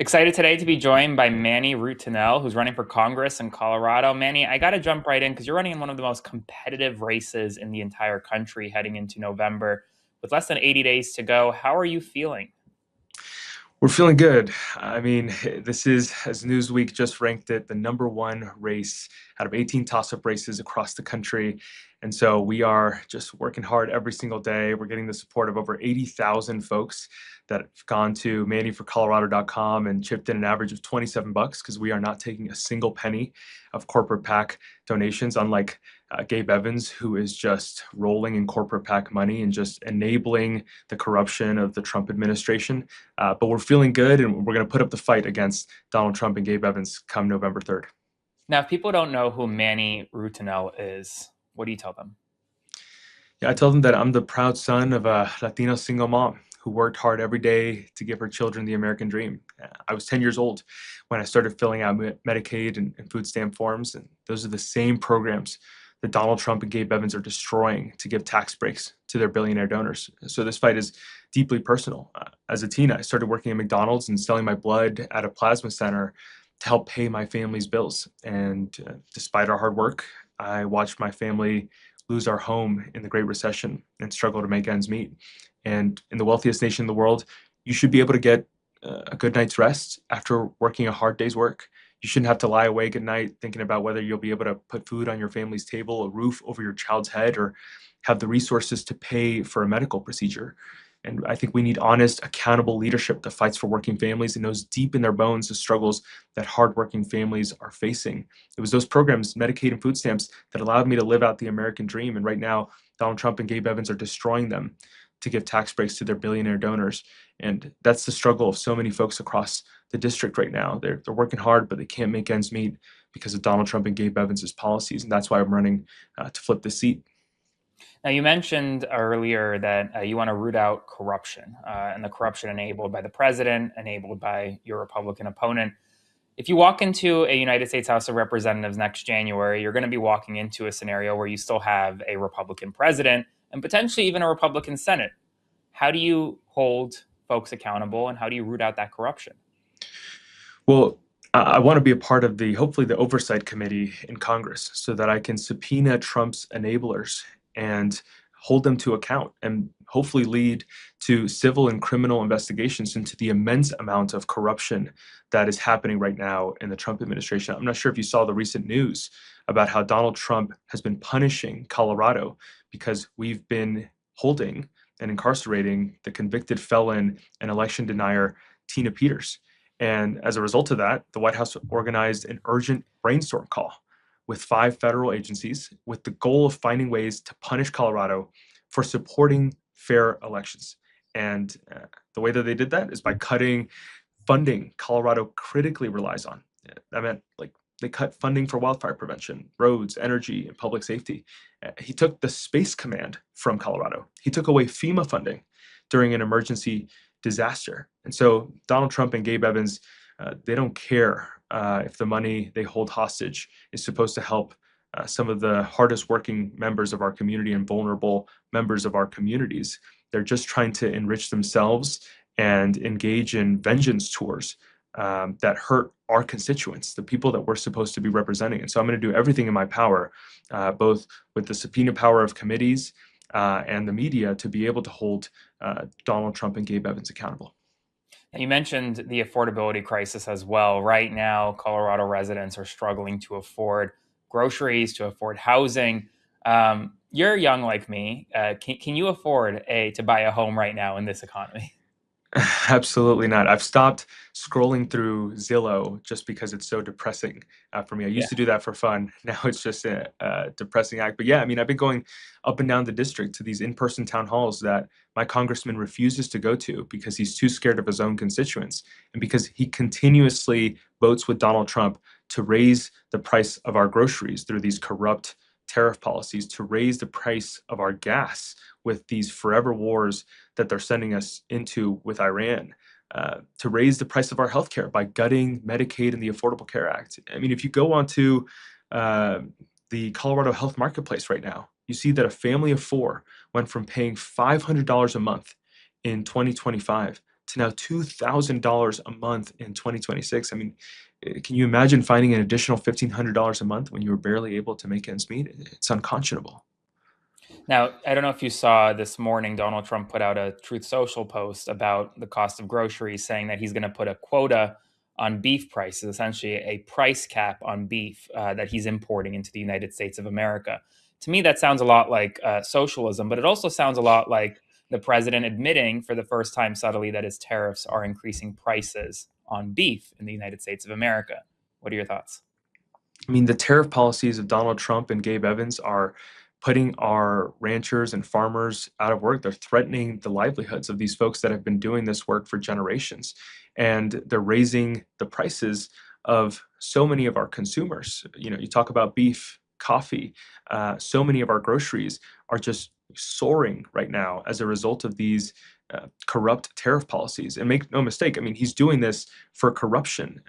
Excited today to be joined by Manny Rutinel, who's running for Congress in Colorado. Manny, I got to jump right in because you're running in one of the most competitive races in the entire country heading into November. With less than 80 days to go, how are you feeling? We're feeling good. I mean, this is, as Newsweek just ranked it, the number one race out of 18 toss-up races across the country. And so we are just working hard every single day. We're getting the support of over 80,000 folks that have gone to mannyforcolorado.com and chipped in an average of 27 bucks because we are not taking a single penny of corporate PAC donations, unlike Gabe Evans, who is just rolling in corporate PAC money and just enabling the corruption of the Trump administration. But we're feeling good, and we're going to put up the fight against Donald Trump and Gabe Evans come November 3rd. Now, if people don't know who Manny Rutinel is, what do you tell them? Yeah, I told them that I'm the proud son of a Latino single mom who worked hard every day to give her children the American dream. I was 10 years old when I started filling out Medicaid and food stamp forms, and those are the same programs that Donald Trump and Gabe Evans are destroying to give tax breaks to their billionaire donors. So this fight is deeply personal. As a teen, I started working at McDonald's and selling my blood at a plasma center to help pay my family's bills. And despite our hard work, I watched my family lose our home in the Great Recession and struggle to make ends meet. And in the wealthiest nation in the world, you should be able to get a good night's rest after working a hard day's work. You shouldn't have to lie awake at night thinking about whether you'll be able to put food on your family's table, a roof over your child's head, or have the resources to pay for a medical procedure. And I think we need honest, accountable leadership that fights for working families and knows deep in their bones the struggles that hardworking families are facing. It was those programs, Medicaid and food stamps, that allowed me to live out the American dream. And right now, Donald Trump and Gabe Evans are destroying them to give tax breaks to their billionaire donors. And that's the struggle of so many folks across the district right now. They're working hard, but they can't make ends meet because of Donald Trump and Gabe Evans' policies. And that's why I'm running to flip the seat. Now, you mentioned earlier that you want to root out corruption and the corruption enabled by the president, enabled by your Republican opponent. If you walk into a United States House of Representatives next January, you're going to be walking into a scenario where you still have a Republican president and potentially even a Republican Senate. How do you hold folks accountable and how do you root out that corruption? Well, I want to be a part of hopefully the oversight committee in Congress so that I can subpoena Trump's enablers and hold them to account and hopefully lead to civil and criminal investigations into the immense amount of corruption that is happening right now in the Trump administration. I'm not sure if you saw the recent news about how Donald Trump has been punishing Colorado because we've been holding and incarcerating the convicted felon and election denier Tina Peters. And as a result of that, the White House organized an urgent brainstorm call with five federal agencies with the goal of finding ways to punish Colorado for supporting fair elections. And the way that they did that is by cutting funding Colorado critically relies on. That meant like they cut funding for wildfire prevention, roads, energy, and public safety. He took the Space Command from Colorado. He took away FEMA funding during an emergency disaster. And so Donald Trump and Gabe Evans, they don't care if the money they hold hostage is supposed to help some of the hardest working members of our community and vulnerable members of our communities. They're just trying to enrich themselves and engage in vengeance tours that hurt our constituents, the people that we're supposed to be representing. And so I'm going to do everything in my power, both with the subpoena power of committees and the media, to be able to hold Donald Trump and Gabe Evans accountable. And you mentioned the affordability crisis as well. Right now, Colorado residents are struggling to afford groceries, to afford housing. You're young like me. Can you afford to buy a home right now in this economy? Absolutely not. I've stopped scrolling through Zillow just because it's so depressing for me. I Yeah. used to do that for fun. Now it's just a depressing act. But yeah, I mean, I've been going up and down the district to these in-person town halls that my congressman refuses to go to because he's too scared of his own constituents and because he continuously votes with Donald Trump to raise the price of our groceries through these corrupt tariff policies, to raise the price of our gas with these forever wars that they're sending us into with Iran, to raise the price of our healthcare by gutting Medicaid and the Affordable Care Act. I mean, if you go onto uh, the Colorado Health Marketplace right now, you see that a family of four went from paying $500 a month in 2025 to now $2,000 a month in 2026. I mean, can you imagine finding an additional $1,500 a month when you were barely able to make ends meet? It's unconscionable. Now, I don't know if you saw this morning, Donald Trump put out a Truth Social post about the cost of groceries, saying that he's going to put a quota on beef prices, essentially a price cap on beef that he's importing into the United States of America. To me, that sounds a lot like socialism, but it also sounds a lot like the president admitting for the first time subtly that his tariffs are increasing prices on beef in the United States of America. What are your thoughts? I mean, the tariff policies of Donald Trump and Gabe Evans are putting our ranchers and farmers out of work. They're threatening the livelihoods of these folks that have been doing this work for generations. And they're raising the prices of so many of our consumers. You know, you talk about beef, coffee, so many of our groceries are just soaring right now as a result of these corrupt tariff policies. And make no mistake, I mean, he's doing this for corruption.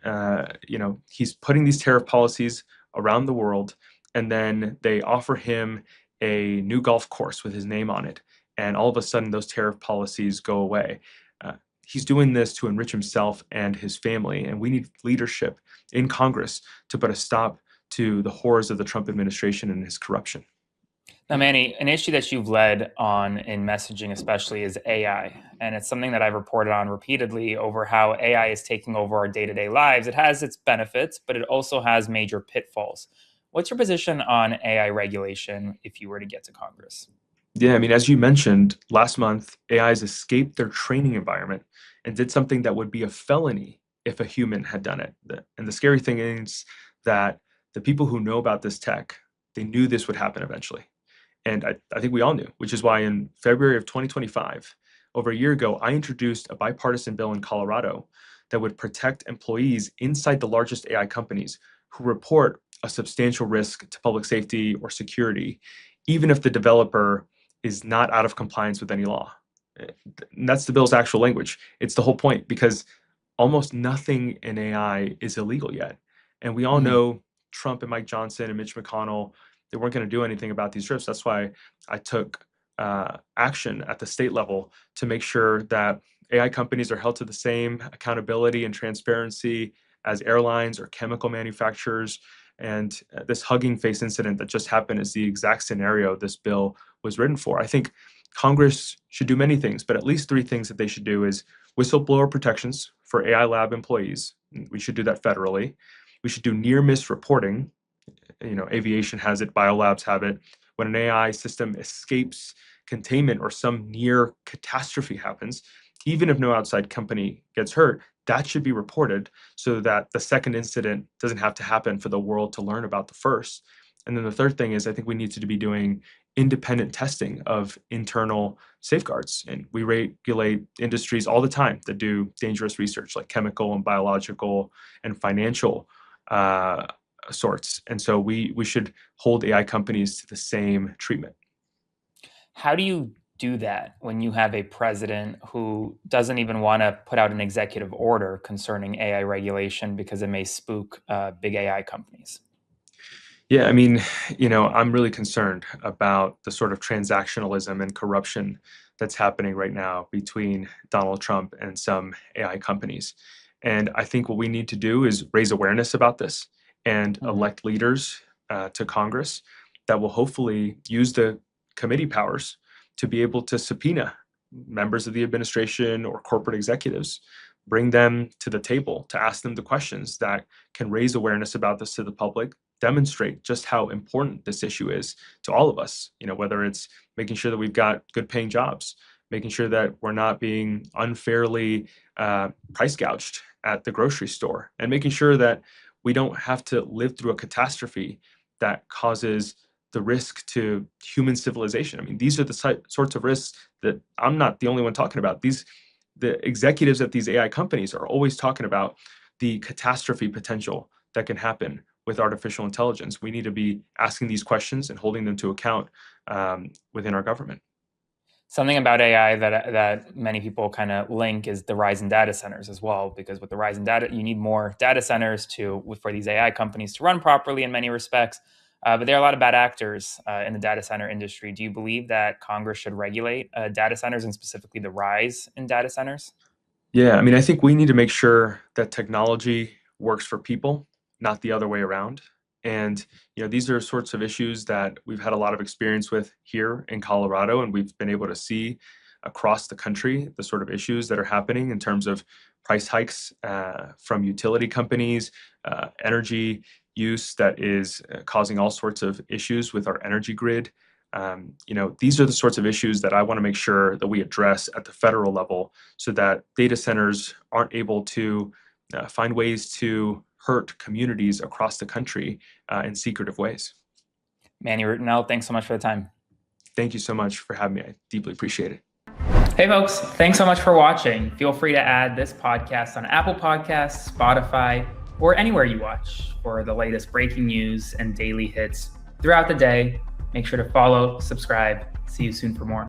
He's putting these tariff policies around the world, and then they offer him a new golf course with his name on it. And all of a sudden, those tariff policies go away. Uh, he's doing this to enrich himself and his family. And we need leadership in Congress to put a stop to the horrors of the Trump administration and his corruption. Now, Manny, an issue that you've led on in messaging, especially, is AI. And it's something that I've reported on repeatedly over how AI is taking over our day to day lives. It has its benefits, but it also has major pitfalls. What's your position on AI regulation if you were to get to Congress? Yeah, I mean, as you mentioned, last month, AIs escaped their training environment and did something that would be a felony if a human had done it. And the scary thing is that the people who know about this tech, they knew this would happen eventually. And I think we all knew, which is why in February of 2025, over a year ago, I introduced a bipartisan bill in Colorado that would protect employees inside the largest AI companies who report a substantial risk to public safety or security, even if the developer is not out of compliance with any law. And that's the bill's actual language. It's the whole point because almost nothing in AI is illegal yet. And we all Mhm. know Trump and Mike Johnson and Mitch McConnell, they weren't going to do anything about these drifts. That's why I took action at the state level to make sure that AI companies are held to the same accountability and transparency as airlines or chemical manufacturers. And this Hugging Face incident that just happened is the exact scenario this bill was written for. I think Congress should do many things, but at least three things that they should do is whistleblower protections for AI lab employees. We should do that federally. We should do near miss reporting. You know, aviation has it, biolabs have it. When an AI system escapes containment or some near catastrophe happens, even if no outside company gets hurt, that should be reported so that the second incident doesn't have to happen for the world to learn about the first. And then the third thing is I think we need to be doing independent testing of internal safeguards. And we regulate industries all the time that do dangerous research like chemical and biological and financial uh, sorts. And so we should hold AI companies to the same treatment. How do you do that when you have a president who doesn't even want to put out an executive order concerning AI regulation because it may spook big AI companies? Yeah, I mean, I'm really concerned about the sort of transactionalism and corruption that's happening right now between Donald Trump and some AI companies. And I think what we need to do is raise awareness about this and Mhm. elect leaders to Congress that will hopefully use the committee powers to be able to subpoena members of the administration or corporate executives, bring them to the table to ask them the questions that can raise awareness about this to the public, demonstrate just how important this issue is to all of us. Whether it's making sure that we've got good paying jobs, making sure that we're not being unfairly price gouged at the grocery store, and making sure that we don't have to live through a catastrophe that causes the risk to human civilization. I mean, these are the sorts of risks that I'm not the only one talking about. The executives at these AI companies are always talking about the catastrophe potential that can happen with artificial intelligence. We need to be asking these questions and holding them to account within our government. Something about AI that many people kind of link is the rise in data centers as well, because with the rise in data, you need more data centers for these AI companies to run properly in many respects. But there are a lot of bad actors in the data center industry. Do you believe that Congress should regulate data centers and specifically the rise in data centers? Yeah, I mean, I think we need to make sure that technology works for people, not the other way around. And, these are sorts of issues that we've had a lot of experience with here in Colorado, and we've been able to see across the country the sort of issues that are happening in terms of price hikes from utility companies, energy use that is causing all sorts of issues with our energy grid. These are the sorts of issues that I want to make sure that we address at the federal level so that data centers aren't able to find ways to hurt communities across the country in secretive ways. Manny Rutinel, thanks so much for the time. Thank you so much for having me. I deeply appreciate it. Hey, folks, thanks so much for watching. Feel free to add this podcast on Apple Podcasts, Spotify, or anywhere you watch for the latest breaking news and daily hits throughout the day. Make sure to follow, subscribe. See you soon for more.